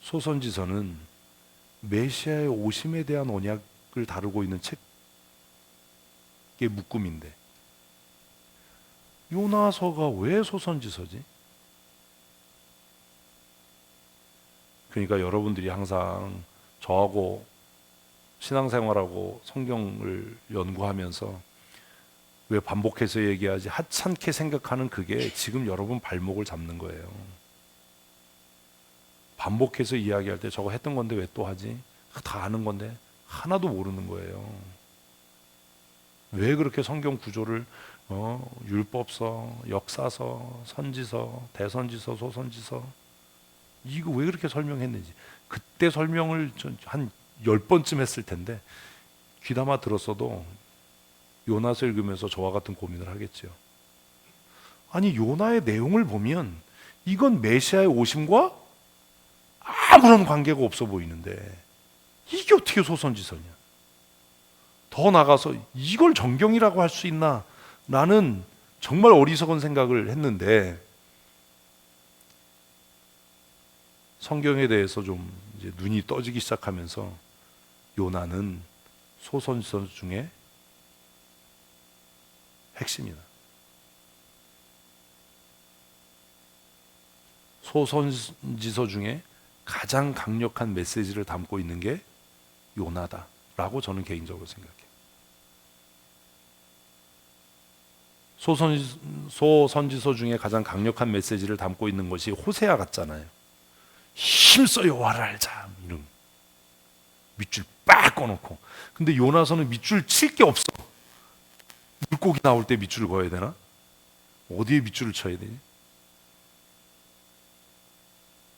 소선지서는 메시아의 오심에 대한 언약을 다루고 있는 책의 묶음인데 요나서가 왜 소선지서지? 그러니까 여러분들이 항상 저하고 신앙생활하고 성경을 연구하면서 왜 반복해서 얘기하지 하찮게 생각하는 그게 지금 여러분 발목을 잡는 거예요. 반복해서 이야기할 때 저거 했던 건데 왜 또 하지? 다 아는 건데 하나도 모르는 거예요. 왜 그렇게 성경 구조를 율법서, 역사서, 선지서, 대선지서, 소선지서 이거 왜 그렇게 설명했는지 그때 설명을 한 10번쯤 했을 텐데 귀담아 들었어도 요나서 읽으면서 저와 같은 고민을 하겠죠. 아니 요나의 내용을 보면 이건 메시아의 오심과 아무런 관계가 없어 보이는데 이게 어떻게 소선지서냐. 더 나가서 이걸 정경이라고 할 수 있나 라는 정말 어리석은 생각을 했는데 성경에 대해서 좀 이제 눈이 떠지기 시작하면서 요나는 소선지서 중에 핵심이다. 소선지서 중에 가장 강력한 메시지를 담고 있는 게 요나다라고 저는 개인적으로 생각해요. 소선지서 중에 가장 강력한 메시지를 담고 있는 것이 호세아 같잖아요. 힘써 여호와를 알자 이런 밑줄 빡 꺼놓고. 근데 요나서는 밑줄 칠 게 없어. 물고기 나올 때 밑줄을 그어야 되나? 어디에 밑줄을 쳐야 되니?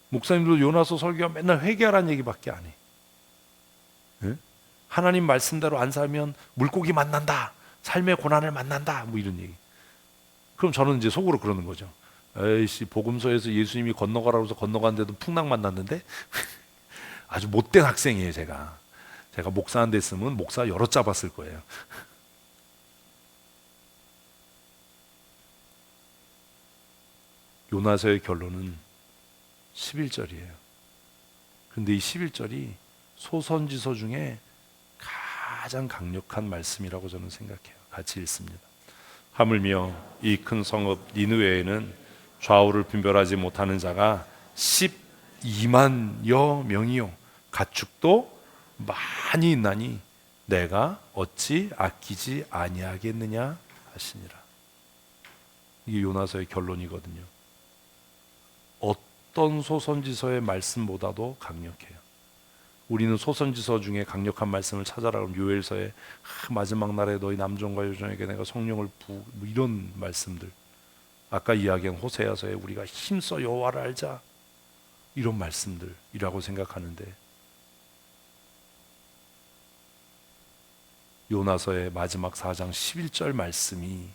목사님도 요나서 설교하면 맨날 회개하라는 얘기밖에 안 해. 네? 하나님 말씀대로 안 살면 물고기 만난다. 삶의 고난을 만난다. 뭐 이런 얘기. 그럼 저는 이제 속으로 그러는 거죠. 에이씨, 복음서에서 예수님이 건너가라고 해서 건너갔는데도 풍랑 만났는데 아주 못된 학생이에요. 제가 목사 안 됐으면 목사 여러 잡았을 거예요. 요나서의 결론은 11절이에요. 그런데 이 11절이 소선지서 중에 가장 강력한 말씀이라고 저는 생각해요. 같이 읽습니다. 하물며 이 큰 성읍 니느웨에는 좌우를 분별하지 못하는 자가 12만여 명이요 가축도 많이 있나니 내가 어찌 아끼지 아니하겠느냐 하시니라. 이게 요나서의 결론이거든요. 어떤 소선지서의 말씀보다도 강력해요. 우리는 소선지서 중에 강력한 말씀을 찾아라 그러면 요엘서에 마지막 날에 너희 남종과 여종에게 내가 성령을 뭐 이런 말씀들, 아까 이야기한 호세아서에 우리가 힘써 여호와를 알자 이런 말씀들이라고 생각하는데 요나서의 마지막 4장 11절 말씀이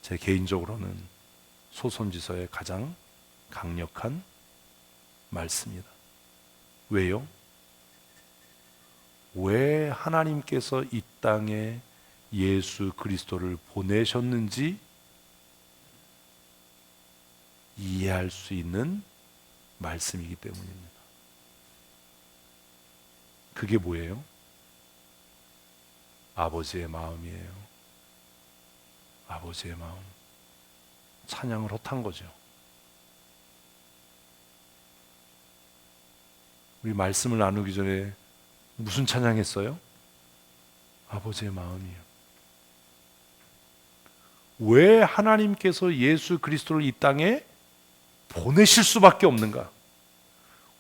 제 개인적으로는 소선지서의 가장 강력한 말씀이다. 왜요? 왜 하나님께서 이 땅에 예수 그리스도를 보내셨는지 이해할 수 있는 말씀이기 때문입니다. 그게 뭐예요? 아버지의 마음이에요. 아버지의 마음. 찬양을 헛한 거죠. 우리 말씀을 나누기 전에 무슨 찬양했어요? 아버지의 마음이요. 왜 하나님께서 예수 그리스도를 이 땅에 보내실 수밖에 없는가?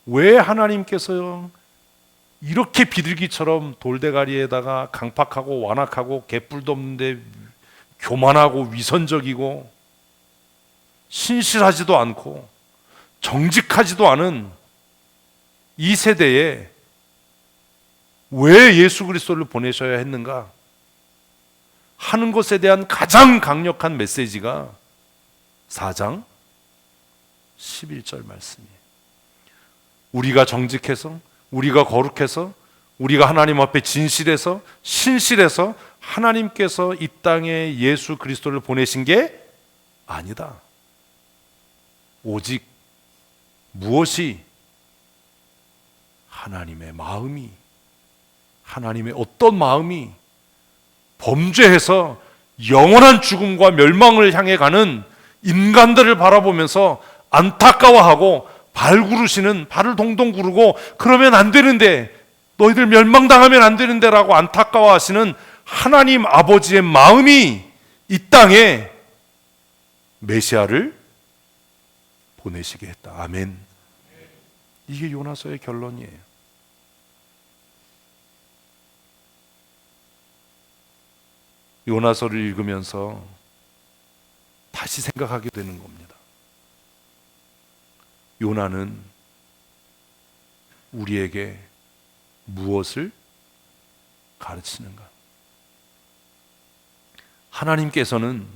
왜 하나님께서 이렇게 비둘기처럼 돌대가리에다가 강팍하고 완악하고 개뿔도 없는데 교만하고 위선적이고 신실하지도 않고 정직하지도 않은 이 세대에 왜 예수 그리스도를 보내셔야 했는가 하는 것에 대한 가장 강력한 메시지가 4장 11절 말씀이에요. 우리가 정직해서, 우리가 거룩해서, 우리가 하나님 앞에 진실해서, 신실해서 하나님께서 이 땅에 예수 그리스도를 보내신 게 아니다. 오직 무엇이 하나님의 마음이, 하나님의 어떤 마음이 범죄해서 영원한 죽음과 멸망을 향해 가는 인간들을 바라보면서 안타까워하고 발구르시는, 발을 동동 구르고 그러면 안 되는데, 너희들 멸망당하면 안 되는데 라고 안타까워하시는 하나님 아버지의 마음이 이 땅에 메시아를 보내시게 했다. 아멘. 이게 요나서의 결론이에요. 요나서를 읽으면서 다시 생각하게 되는 겁니다. 요나는 우리에게 무엇을 가르치는가? 하나님께서는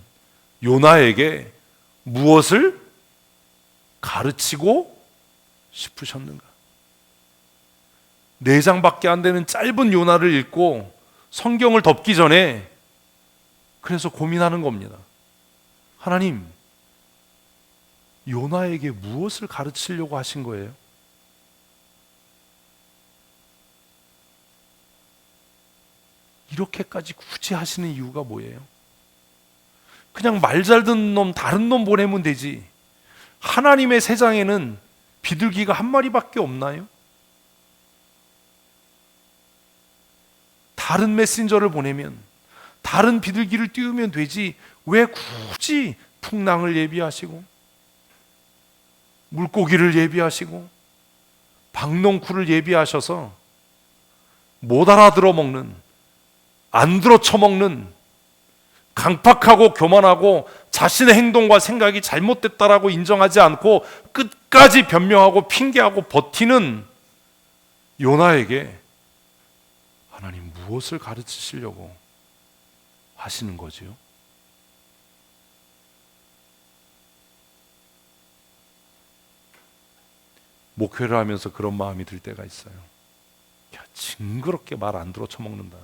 요나에게 무엇을 가르치고 싶으셨는가? 4장밖에 안 되는 짧은 요나를 읽고 성경을 덮기 전에 그래서 고민하는 겁니다. 하나님, 요나에게 무엇을 가르치려고 하신 거예요? 이렇게까지 굳이 하시는 이유가 뭐예요? 그냥 말 잘 듣는 놈, 다른 놈 보내면 되지. 하나님의 세상에는 비둘기가 한 마리밖에 없나요? 다른 메신저를 보내면, 다른 비둘기를 띄우면 되지. 왜 굳이 풍랑을 예비하시고 물고기를 예비하시고 박농쿨을 예비하셔서 못 알아들어 먹는, 안 들어 처먹는, 강팍하고 교만하고 자신의 행동과 생각이 잘못됐다라고 인정하지 않고 끝까지 변명하고 핑계하고 버티는 요나에게 하나님 무엇을 가르치시려고 하시는 거지요? 목회를 하면서 그런 마음이 들 때가 있어요. 야, 징그럽게 말 안 들어 처먹는다.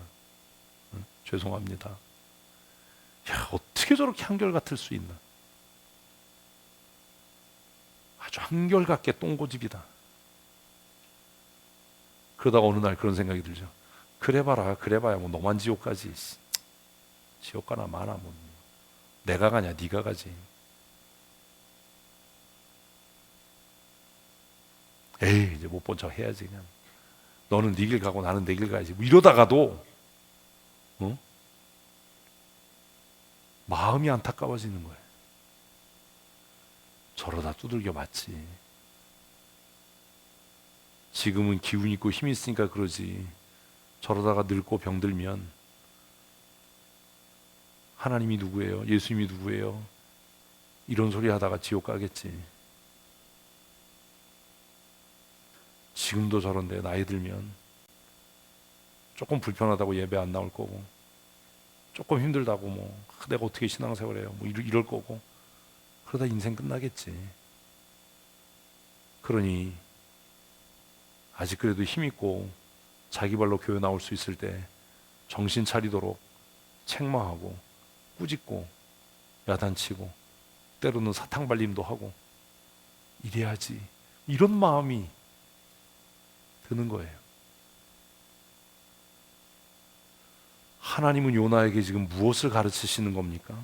응? 죄송합니다. 야, 어떻게 저렇게 한결같을 수 있나? 아주 한결같게 똥고집이다. 그러다가 어느 날 그런 생각이 들죠. 그래봐라, 그래봐야 뭐 너만 지옥 가지. 지옥 가나 마나 뭐 내가 가냐, 네가 가지. 에이, 이제 못 본 척 해야지 그냥. 너는 네 길 가고 나는 내 길 가야지. 뭐 이러다가도 마음이 안타까워지는 거예요. 저러다 두들겨 맞지. 지금은 기운 있고 힘 있으니까 그러지. 저러다가 늙고 병들면 하나님이 누구예요? 예수님이 누구예요? 이런 소리 하다가 지옥 가겠지. 지금도 저런데 나이 들면 조금 불편하다고 예배 안 나올 거고, 조금 힘들다고 뭐 내가 어떻게 신앙생활해요 뭐 이럴 거고, 그러다 인생 끝나겠지. 그러니 아직 그래도 힘 있고 자기 발로 교회 나올 수 있을 때 정신 차리도록 책망하고 꾸짖고 야단치고 때로는 사탕 발림도 하고 이래야지. 이런 마음이 드는 거예요. 하나님은 요나에게 지금 무엇을 가르치시는 겁니까?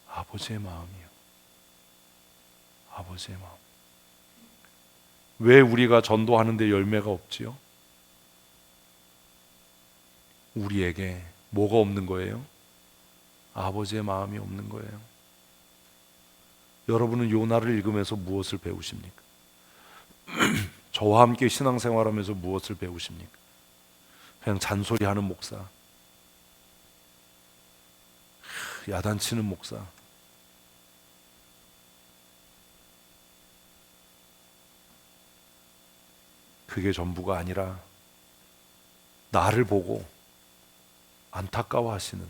아버지의 마음이요. 아버지의 마음. 왜 우리가 전도하는데 열매가 없지요? 우리에게 뭐가 없는 거예요? 아버지의 마음이 없는 거예요. 여러분은 요나를 읽으면서 무엇을 배우십니까? 저와 함께 신앙생활하면서 무엇을 배우십니까? 그냥 잔소리하는 목사, 야단치는 목사, 그게 전부가 아니라 나를 보고 안타까워하시는,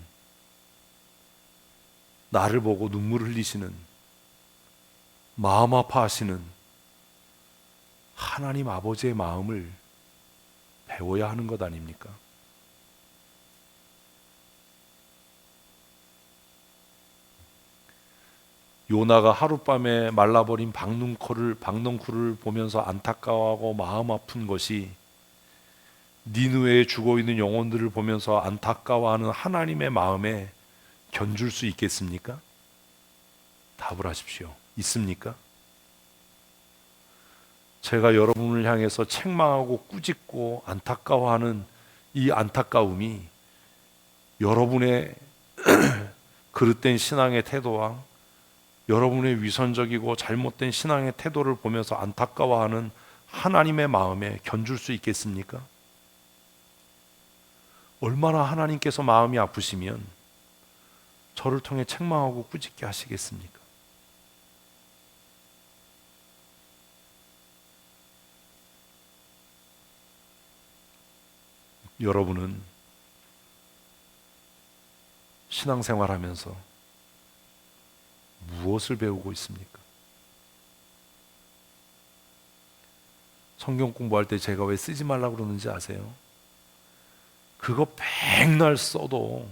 나를 보고 눈물 흘리시는, 마음 아파하시는 하나님 아버지의 마음을 배워야 하는 것 아닙니까? 요나가 하룻밤에 말라버린 박넝쿨을 보면서 안타까워하고 마음 아픈 것이 니느웨에 죽어있는 영혼들을 보면서 안타까워하는 하나님의 마음에 견줄 수 있겠습니까? 답을 하십시오. 있습니까? 제가 여러분을 향해서 책망하고 꾸짖고 안타까워하는 이 안타까움이 여러분의 그릇된 신앙의 태도와 여러분의 위선적이고 잘못된 신앙의 태도를 보면서 안타까워하는 하나님의 마음에 견줄 수 있겠습니까? 얼마나 하나님께서 마음이 아프시면 저를 통해 책망하고 꾸짖게 하시겠습니까? 여러분은 신앙생활하면서 무엇을 배우고 있습니까? 성경 공부할 때 제가 왜 쓰지 말라고 그러는지 아세요? 그거 백날 써도,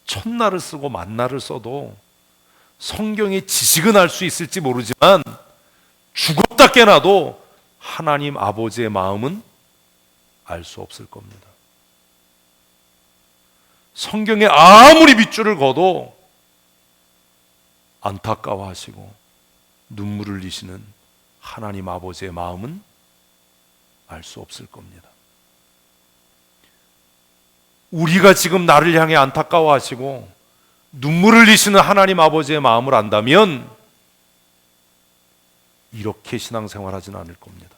첫날을 쓰고 만날을 써도 성경의 지식은 알 수 있을지 모르지만 죽었다 깨나도 하나님 아버지의 마음은 알 수 없을 겁니다. 성경에 아무리 밑줄을 그어도 안타까워하시고 눈물을 흘리시는 하나님 아버지의 마음은 알 수 없을 겁니다. 우리가 지금 나를 향해 안타까워하시고 눈물을 흘리시는 하나님 아버지의 마음을 안다면 이렇게 신앙생활하지는 않을 겁니다.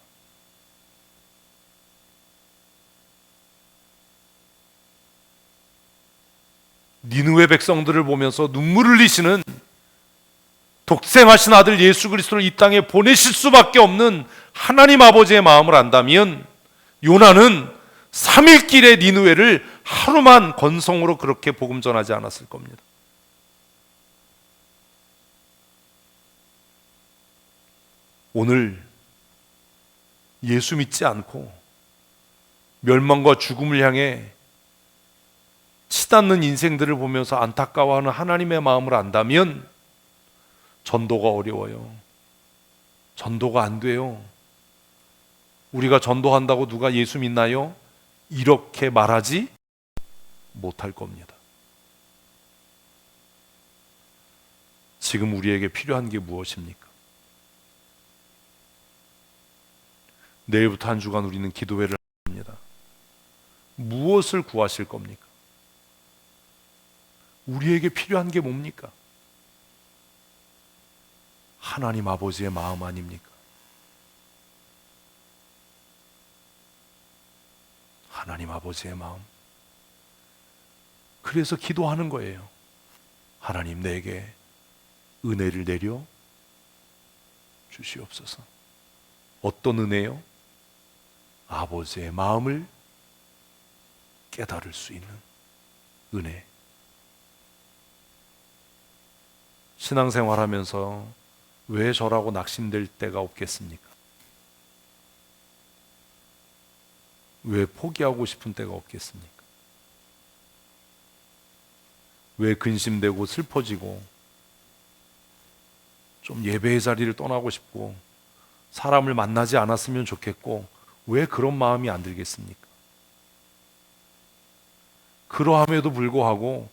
니느웨 백성들을 보면서 눈물을 흘리시는 독생하신 아들 예수 그리스도를 이 땅에 보내실 수밖에 없는 하나님 아버지의 마음을 안다면 요나는 3일길의 니느웨를 하루만 건성으로 그렇게 복음 전하지 않았을 겁니다. 오늘 예수 믿지 않고 멸망과 죽음을 향해 치닫는 인생들을 보면서 안타까워하는 하나님의 마음을 안다면 전도가 어려워요. 전도가 안 돼요. 우리가 전도한다고 누가 예수 믿나요? 이렇게 말하지 못할 겁니다. 지금 우리에게 필요한 게 무엇입니까? 내일부터 한 주간 우리는 기도회를 합니다. 무엇을 구하실 겁니까? 우리에게 필요한 게 뭡니까? 하나님 아버지의 마음 아닙니까? 하나님 아버지의 마음. 그래서 기도하는 거예요. 하나님, 내게 은혜를 내려 주시옵소서. 어떤 은혜요? 아버지의 마음을 깨달을 수 있는 은혜. 신앙생활하면서 왜 저라고 낙심될 때가 없겠습니까? 왜 포기하고 싶은 때가 없겠습니까? 왜 근심되고 슬퍼지고 좀 예배의 자리를 떠나고 싶고 사람을 만나지 않았으면 좋겠고 왜 그런 마음이 안 들겠습니까? 그러함에도 불구하고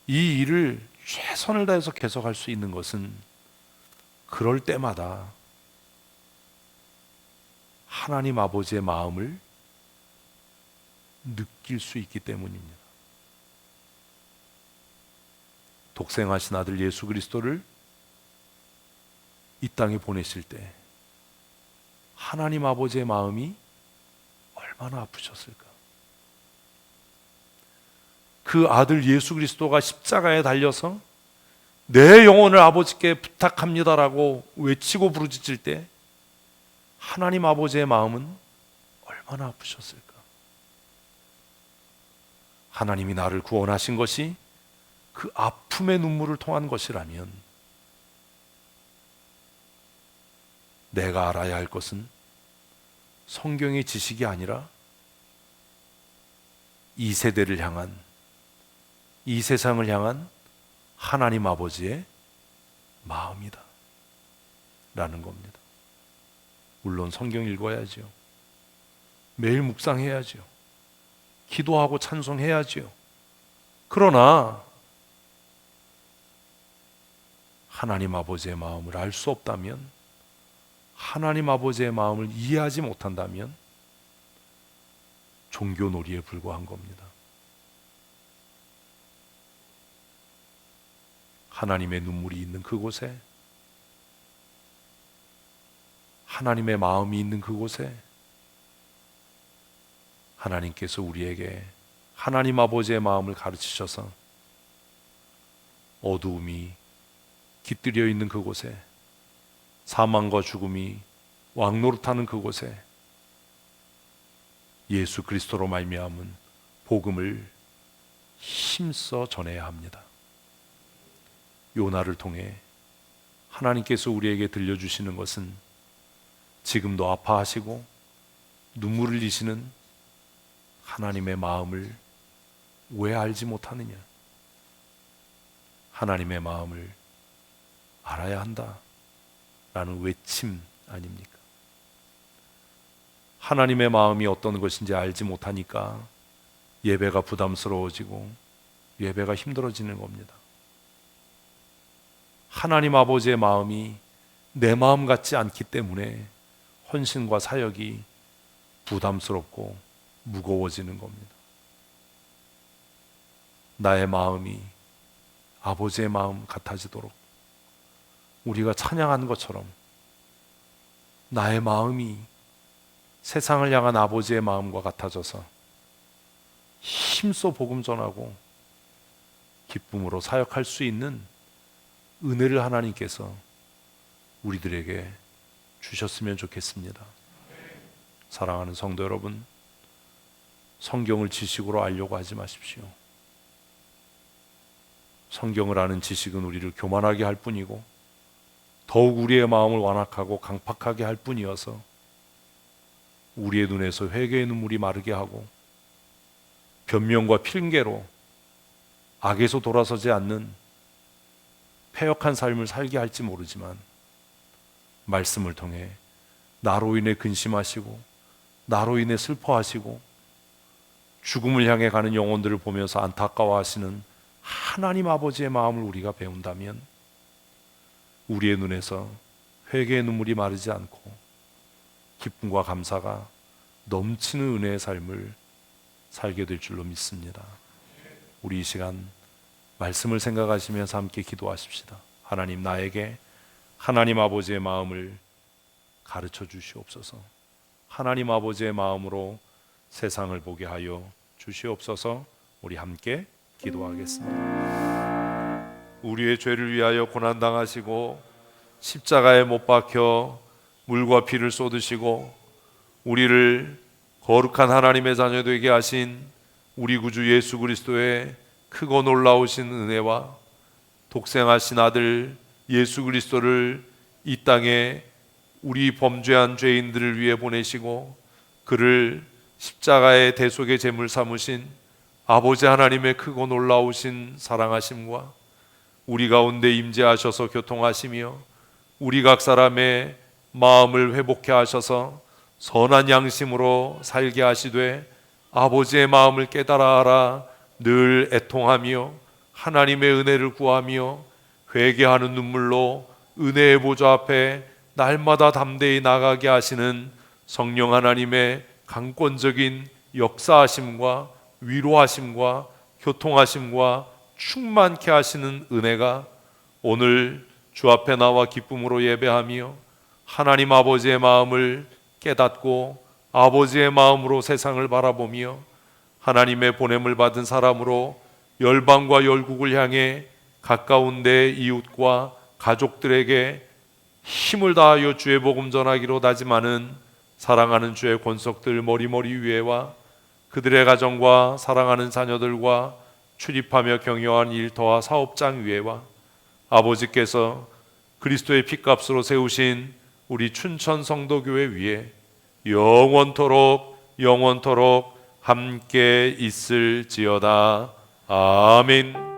이 일을 최선을 다해서 계속할 수 있는 것은 그럴 때마다 하나님 아버지의 마음을 느낄 수 있기 때문입니다. 독생하신 아들 예수 그리스도를 이 땅에 보내실 때 하나님 아버지의 마음이 얼마나 아프셨을까? 그 아들 예수 그리스도가 십자가에 달려서 내 영혼을 아버지께 부탁합니다라고 외치고 부르짖을 때 하나님 아버지의 마음은 얼마나 아프셨을까? 하나님이 나를 구원하신 것이 그 아픔의 눈물을 통한 것이라면 내가 알아야 할 것은 성경의 지식이 아니라 이 세대를 향한, 이 세상을 향한 하나님 아버지의 마음이다 라는 겁니다. 물론 성경 읽어야죠. 매일 묵상해야죠. 기도하고 찬송해야죠. 그러나 하나님 아버지의 마음을 알 수 없다면, 하나님 아버지의 마음을 이해하지 못한다면 종교놀이에 불과한 겁니다. 하나님의 눈물이 있는 그곳에, 하나님의 마음이 있는 그곳에 하나님께서 우리에게 하나님 아버지의 마음을 가르치셔서 어두움이 깃들여 있는 그곳에, 사망과 죽음이 왕노릇하는 그곳에 예수 그리스도로 말미암은 복음을 힘써 전해야 합니다. 요나를 통해 하나님께서 우리에게 들려주시는 것은 지금도 아파하시고 눈물을 흘리시는 하나님의 마음을 왜 알지 못하느냐? 하나님의 마음을 알아야 한다 라는 외침 아닙니까? 하나님의 마음이 어떤 것인지 알지 못하니까 예배가 부담스러워지고 예배가 힘들어지는 겁니다. 하나님 아버지의 마음이 내 마음 같지 않기 때문에 헌신과 사역이 부담스럽고 무거워지는 겁니다. 나의 마음이 아버지의 마음 같아지도록 우리가 찬양한 것처럼 나의 마음이 세상을 향한 아버지의 마음과 같아져서 힘써 복음 전하고 기쁨으로 사역할 수 있는 은혜를 하나님께서 우리들에게 주셨으면 좋겠습니다. 사랑하는 성도 여러분, 성경을 지식으로 알려고 하지 마십시오. 성경을 아는 지식은 우리를 교만하게 할 뿐이고 더욱 우리의 마음을 완악하고 강팍하게 할 뿐이어서 우리의 눈에서 회개의 눈물이 마르게 하고 변명과 핑계로 악에서 돌아서지 않는 패역한 삶을 살게 할지 모르지만 말씀을 통해 나로 인해 근심하시고 나로 인해 슬퍼하시고 죽음을 향해 가는 영혼들을 보면서 안타까워하시는 하나님 아버지의 마음을 우리가 배운다면 우리의 눈에서 회개의 눈물이 마르지 않고 기쁨과 감사가 넘치는 은혜의 삶을 살게 될 줄로 믿습니다. 우리 이 시간 말씀을 생각하시면서 함께 기도하십시다. 하나님, 나에게 하나님 아버지의 마음을 가르쳐 주시옵소서. 하나님 아버지의 마음으로 세상을 보게 하여 주시옵소서. 우리 함께 기도하겠습니다. 우리의 죄를 위하여 고난당하시고 십자가에 못 박혀 물과 피를 쏟으시고 우리를 거룩한 하나님의 자녀 되게 하신 우리 구주 예수 그리스도의 크고 놀라우신 은혜와 독생하신 아들 예수 그리스도를 이 땅에 우리 범죄한 죄인들을 위해 보내시고 그를 십자가의 대속의 제물 삼으신 아버지 하나님의 크고 놀라우신 사랑하심과 우리 가운데 임재하셔서 교통하시며 우리 각 사람의 마음을 회복해 하셔서 선한 양심으로 살게 하시되 아버지의 마음을 깨달아 알아 늘 애통하며 하나님의 은혜를 구하며 회개하는 눈물로 은혜의 보좌 앞에 날마다 담대히 나가게 하시는 성령 하나님의 강권적인 역사하심과 위로하심과 교통하심과 충만케 하시는 은혜가 오늘 주 앞에 나와 기쁨으로 예배하며 하나님 아버지의 마음을 깨닫고 아버지의 마음으로 세상을 바라보며 하나님의 보냄을 받은 사람으로 열방과 열국을 향해 가까운 내 이웃과 가족들에게 힘을 다하여 주의 복음 전하기로 다짐하는 사랑하는 주의 권속들 머리머리 위에와 그들의 가정과 사랑하는 자녀들과 출입하며 경영한 일터와 사업장 위에와 아버지께서 그리스도의 피값으로 세우신 우리 춘천 성도교회 위에 영원토록 함께 있을지어다. 아멘.